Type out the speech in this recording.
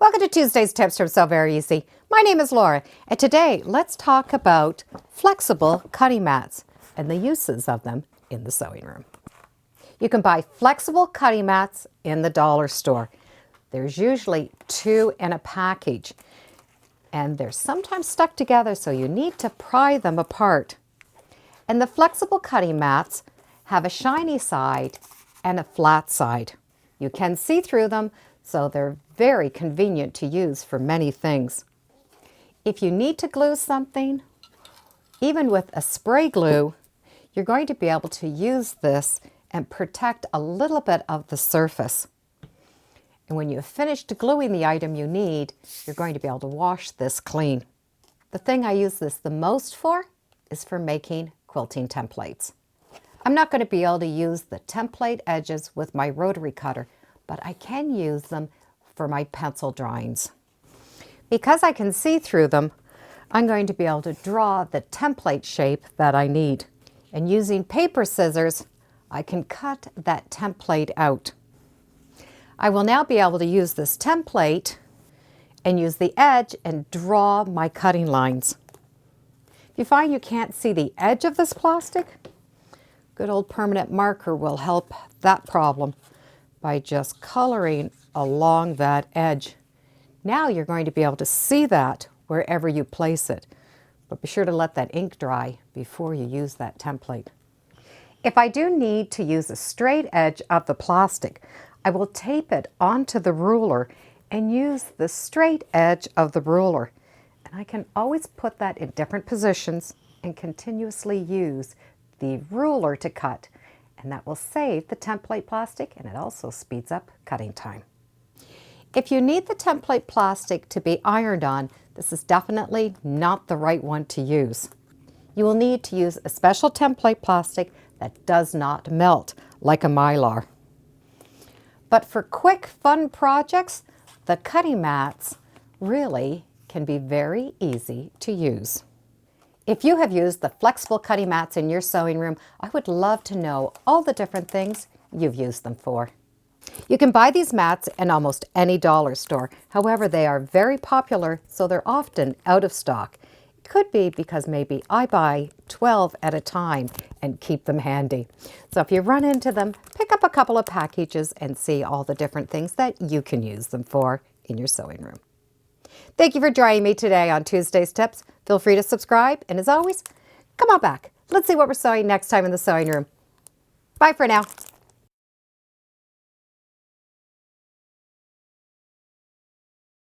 Welcome to Tuesday's Tips from Sew Very Easy. My name is Laura, and today let's talk about flexible cutting mats and the uses of them in the sewing room. You can buy flexible cutting mats in the dollar store. There's usually 2 in a package, and they're sometimes stuck together, so you need to pry them apart. And the flexible cutting mats have a shiny side and a flat side. You can see through them, so they're very convenient to use for many things. If you need to glue something, even with a spray glue, you're going to be able to use this and protect a little bit of the surface. And when you've finished gluing the item you need, you're going to be able to wash this clean. The thing I use this the most for is for making quilting templates. I'm not going to be able to use the template edges with my rotary cutter, but I can use them for my pencil drawings. Because I can see through them, I'm going to be able to draw the template shape that I need. And using paper scissors, I can cut that template out. I will now be able to use this template and use the edge and draw my cutting lines. If you find you can't see the edge of this plastic, good old permanent marker will help that problem by just coloring along that edge. Now you're going to be able to see that wherever you place it, but be sure to let that ink dry before you use that template. If I do need to use a straight edge of the plastic, I will tape it onto the ruler and use the straight edge of the ruler. And I can always put that in different positions and continuously use the ruler to cut. And that will save the template plastic, and it also speeds up cutting time. If you need the template plastic to be ironed on, this is definitely not the right one to use. You will need to use a special template plastic that does not melt, like a Mylar. But for quick, fun projects, the cutting mats really can be very easy to use. If you have used the flexible cutting mats in your sewing room, I would love to know all the different things you've used them for. You can buy these mats in almost any dollar store. However, they are very popular, so they're often out of stock. It could be because maybe I buy 12 at a time and keep them handy. So if you run into them, pick up a couple of packages and see all the different things that you can use them for in your sewing room. Thank you for joining me today on Tuesday's Tips. Feel free to subscribe, and as always, come on back. Let's see what we're sewing next time in the sewing room. Bye for now.